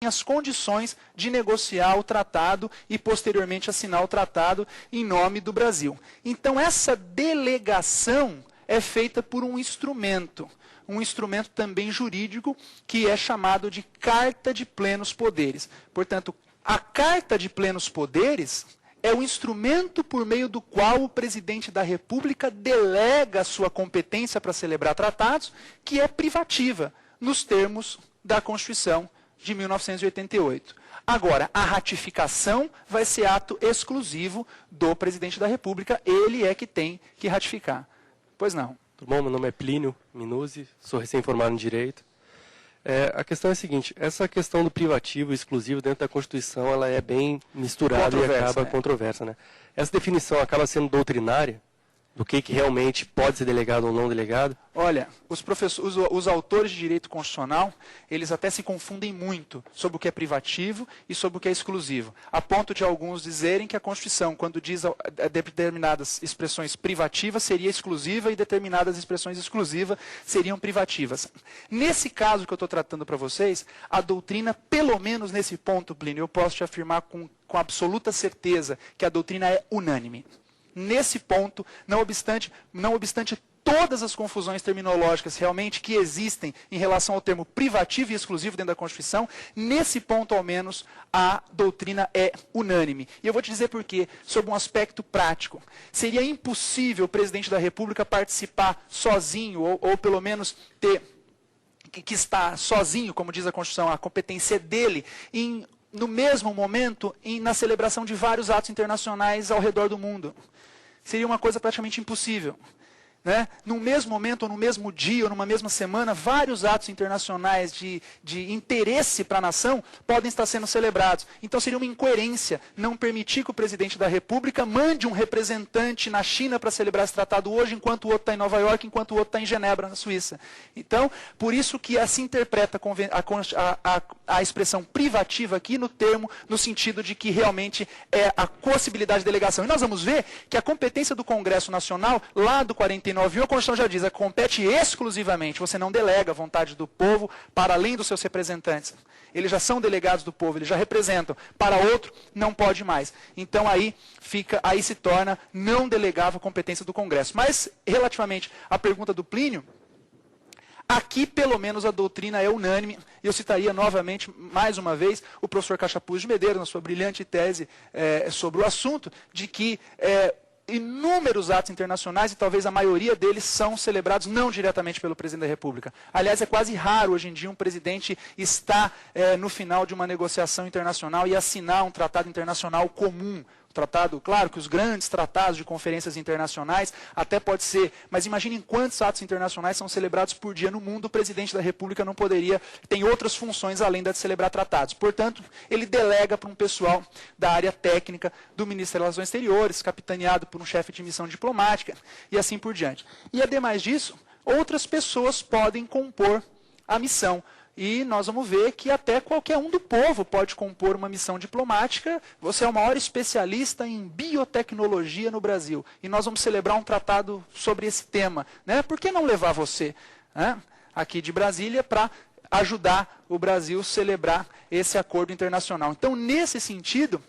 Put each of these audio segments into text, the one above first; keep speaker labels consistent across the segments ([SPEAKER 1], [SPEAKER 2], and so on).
[SPEAKER 1] as condições de negociar o tratado e, posteriormente, assinar o tratado em nome do Brasil. Então, essa delegação é feita por um instrumento também jurídico, que é chamado de Carta de Plenos Poderes. Portanto, a Carta de Plenos Poderes é o instrumento por meio do qual o presidente da República delega a sua competência para celebrar tratados, que é privativa, nos termos da Constituição de 1988. Agora, a ratificação vai ser ato exclusivo do presidente da República, ele é que tem que ratificar. Pois não.
[SPEAKER 2] Tudo bom? Meu nome é Plínio Minuzzi, sou recém-formado em Direito. A questão é a seguinte, essa questão do privativo e exclusivo dentro da Constituição, ela é bem misturada e acaba controversa, né? Essa definição acaba sendo doutrinária, do que realmente pode ser delegado ou não delegado?
[SPEAKER 1] Olha, os autores de direito constitucional, eles até se confundem muito sobre o que é privativo e sobre o que é exclusivo. A ponto de alguns dizerem que a Constituição, quando diz determinadas expressões privativas, seria exclusiva e determinadas expressões exclusivas seriam privativas. Nesse caso que eu estou tratando para vocês, a doutrina, pelo menos nesse ponto, Plínio, eu posso te afirmar com absoluta certeza que a doutrina é unânime. Nesse ponto, não obstante todas as confusões terminológicas realmente que existem em relação ao termo privativo e exclusivo dentro da Constituição, nesse ponto, ao menos, a doutrina é unânime. E eu vou te dizer por quê, sob um aspecto prático. Seria impossível o presidente da República participar sozinho, ou pelo menos ter que estar sozinho, como diz a Constituição, a competência dele, no mesmo momento, na celebração de vários atos internacionais ao redor do mundo. Seria uma coisa praticamente impossível. Né? No mesmo momento, ou no mesmo dia, ou numa mesma semana, vários atos internacionais de interesse para a nação podem estar sendo celebrados. Então seria uma incoerência não permitir que o presidente da República mande um representante na China para celebrar esse tratado hoje, enquanto o outro está em Nova York, enquanto o outro está em Genebra, na Suíça. Então, por isso que se interpreta a expressão privativa aqui no sentido de que realmente é a possibilidade de delegação. E nós vamos ver que a competência do Congresso Nacional, lá do 49, a Constituição já diz, compete exclusivamente, você não delega a vontade do povo para além dos seus representantes. Eles já são delegados do povo, eles já representam. Para outro, não pode mais. Então aí se torna não delegável a competência do Congresso. Mas, relativamente à pergunta do Plínio, aqui, pelo menos, a doutrina é unânime. Eu citaria novamente, mais uma vez, o professor Cachapuz de Medeiros, na sua brilhante tese sobre o assunto, de que inúmeros atos internacionais, e talvez a maioria deles, são celebrados não diretamente pelo presidente da República. Aliás, é quase raro hoje em dia um presidente estar no final de uma negociação internacional e assinar um tratado internacional comum. Tratado, claro que os grandes tratados de conferências internacionais até pode ser, mas imaginem quantos atos internacionais são celebrados por dia no mundo, o presidente da República não poderia, tem outras funções além da de celebrar tratados. Portanto, ele delega para um pessoal da área técnica do Ministério das Relações Exteriores, capitaneado por um chefe de missão diplomática e assim por diante. E ademais disso, outras pessoas podem compor a missão. E nós vamos ver que até qualquer um do povo pode compor uma missão diplomática. Você é o maior especialista em biotecnologia no Brasil. E nós vamos celebrar um tratado sobre esse tema. Né? Por que não levar você aqui de Brasília para ajudar o Brasil a celebrar esse acordo internacional? Então, nesse sentido,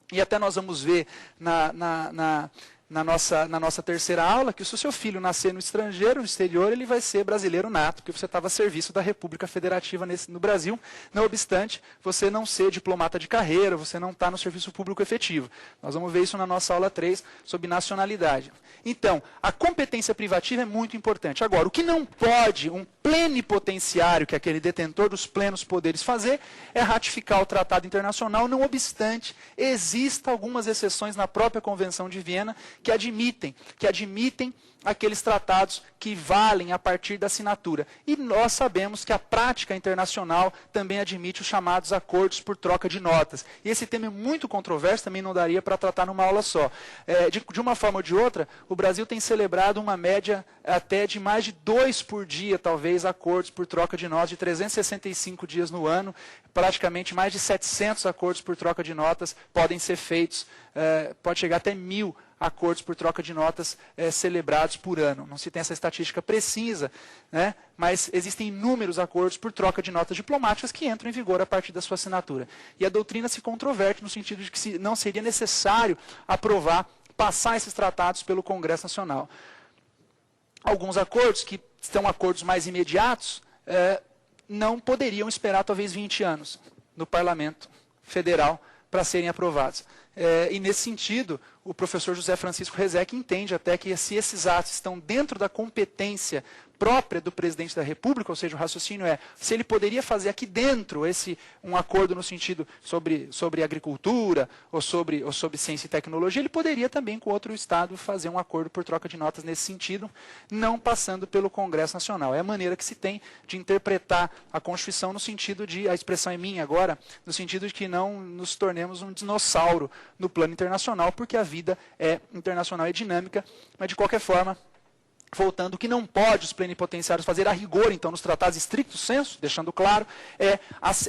[SPEAKER 1] e até nós vamos ver na nossa terceira aula, que se o seu filho nascer no estrangeiro, no exterior, ele vai ser brasileiro nato, porque você estava a serviço da República Federativa no Brasil, não obstante você não ser diplomata de carreira, você não está no serviço público efetivo. Nós vamos ver isso na nossa aula 3, sobre nacionalidade. Então, a competência privativa é muito importante. Agora, o que não pode um plenipotenciário, que é aquele detentor dos plenos poderes, fazer, é ratificar o tratado internacional, não obstante, existam algumas exceções na própria Convenção de Viena, que admitem aqueles tratados que valem a partir da assinatura. E nós sabemos que a prática internacional também admite os chamados acordos por troca de notas. E esse tema é muito controverso, também não daria para tratar numa aula só. De uma forma ou de outra, o Brasil tem celebrado uma média até de mais de 2 por dia, talvez, acordos por troca de notas, de 365 dias no ano. Praticamente mais de 700 acordos por troca de notas podem ser feitos, pode chegar até 1000 acordos por troca de notas celebrados por ano. Não se tem essa estatística precisa, né? Mas existem inúmeros acordos por troca de notas diplomáticas que entram em vigor a partir da sua assinatura. E a doutrina se controverte no sentido de que não seria necessário aprovar, passar esses tratados pelo Congresso Nacional. Alguns acordos, que são acordos mais imediatos, não poderiam esperar talvez 20 anos no Parlamento Federal para serem aprovados. E nesse sentido, o professor José Francisco Rezec entende até que se esses atos estão dentro da competência própria do presidente da República, ou seja, o raciocínio se ele poderia fazer aqui dentro um acordo no sentido sobre agricultura ou sobre ciência e tecnologia, ele poderia também com outro Estado fazer um acordo por troca de notas nesse sentido, não passando pelo Congresso Nacional. É a maneira que se tem de interpretar a Constituição no sentido de, a expressão é minha agora, no sentido de que não nos tornemos um dinossauro no plano internacional, porque a vida internacional é dinâmica, mas de qualquer forma, voltando, o que não pode os plenipotenciários fazer a rigor, então, nos tratados estricto sensu, deixando claro,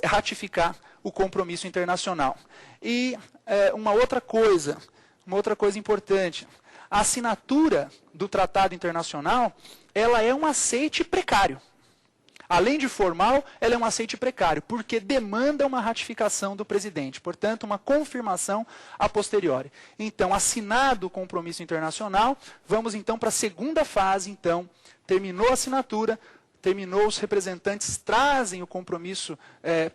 [SPEAKER 1] ratificar o compromisso internacional. E uma outra coisa importante, a assinatura do tratado internacional, ela é um aceite precário. Além de formal, ela é um aceite precário, porque demanda uma ratificação do presidente, portanto, uma confirmação a posteriori. Então, assinado o compromisso internacional, vamos então para a segunda fase, então, terminou a assinatura, terminou, os representantes trazem o compromisso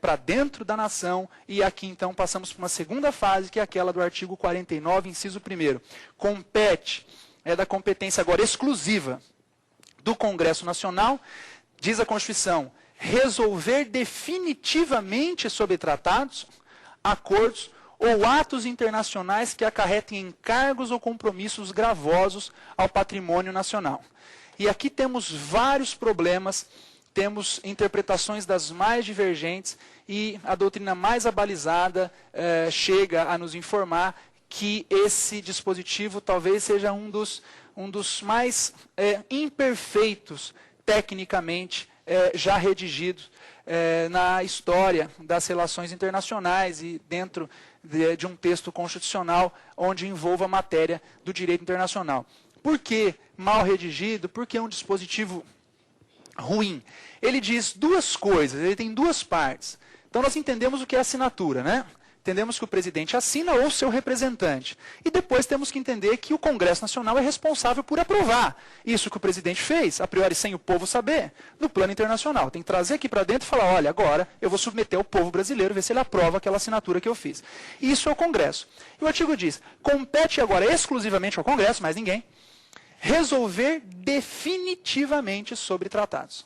[SPEAKER 1] para dentro da nação, e aqui então passamos para uma segunda fase, que é aquela do artigo 49, inciso 1º. Compete, é da competência agora exclusiva do Congresso Nacional, diz a Constituição, resolver definitivamente sobre tratados, acordos ou atos internacionais que acarretem encargos ou compromissos gravosos ao patrimônio nacional. E aqui temos vários problemas, temos interpretações das mais divergentes e a doutrina mais abalizada chega a nos informar que esse dispositivo talvez seja um dos mais imperfeitos tecnicamente já redigidos na história das relações internacionais e dentro de um texto constitucional onde envolva a matéria do direito internacional. Por que mal redigido? Por que um dispositivo ruim? Ele diz duas coisas, ele tem duas partes. Então nós entendemos o que é assinatura, né? Entendemos que o presidente assina ou seu representante. E depois temos que entender que o Congresso Nacional é responsável por aprovar isso que o presidente fez, a priori sem o povo saber, no plano internacional. Tem que trazer aqui para dentro e falar, olha, agora eu vou submeter ao povo brasileiro, ver se ele aprova aquela assinatura que eu fiz. Isso é o Congresso. E o artigo diz, compete agora exclusivamente ao Congresso, mais ninguém, resolver definitivamente sobre tratados,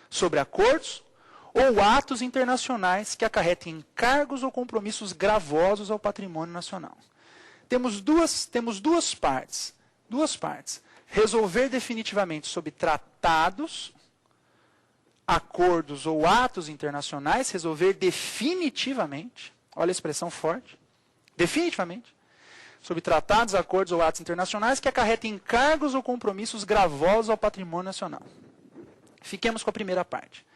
[SPEAKER 1] sobre acordos, ou atos internacionais que acarretem encargos ou compromissos gravosos ao patrimônio nacional. Temos duas partes. Resolver definitivamente sobre tratados, acordos ou atos internacionais, resolver definitivamente, olha a expressão forte, definitivamente, sobre tratados, acordos ou atos internacionais que acarretem encargos ou compromissos gravosos ao patrimônio nacional. Fiquemos com a primeira parte.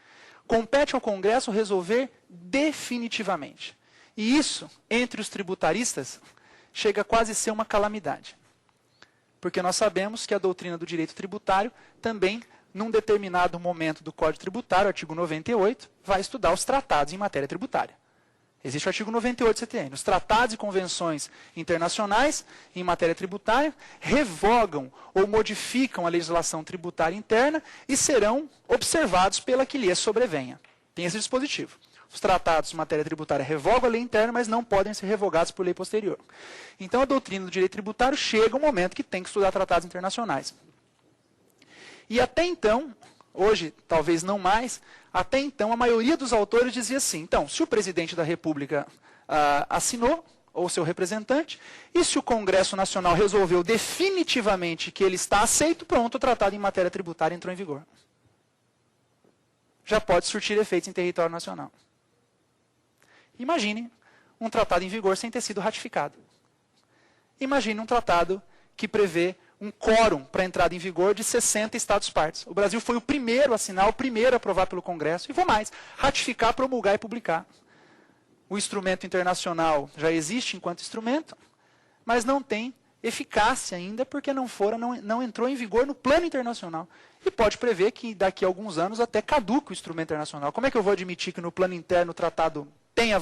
[SPEAKER 1] Compete ao Congresso resolver definitivamente. E isso, entre os tributaristas, chega a quase ser uma calamidade. Porque nós sabemos que a doutrina do direito tributário também, num determinado momento do Código Tributário, artigo 98, vai estudar os tratados em matéria tributária. Existe o artigo 98 do CTN. Os tratados e convenções internacionais em matéria tributária revogam ou modificam a legislação tributária interna e serão observados pela que lhes sobrevenha. Tem esse dispositivo. Os tratados em matéria tributária revogam a lei interna, mas não podem ser revogados por lei posterior. Então, a doutrina do direito tributário chega um momento que tem que estudar tratados internacionais. E até então, hoje talvez não mais, até então a maioria dos autores dizia assim, então, se o presidente da República assinou, ou seu representante, e se o Congresso Nacional resolveu definitivamente que ele está aceito, pronto, o tratado em matéria tributária entrou em vigor. Já pode surtir efeitos em território nacional. Imagine um tratado em vigor sem ter sido ratificado. Imagine um tratado que prevê um quórum para entrada em vigor de 60 Estados-partes. O Brasil foi o primeiro a assinar, o primeiro a aprovar pelo Congresso, e vou mais, ratificar, promulgar e publicar. O instrumento internacional já existe enquanto instrumento, mas não tem eficácia ainda, porque não entrou em vigor no plano internacional. E pode prever que daqui a alguns anos até caduque o instrumento internacional. Como é que eu vou admitir que no plano interno o tratado tenha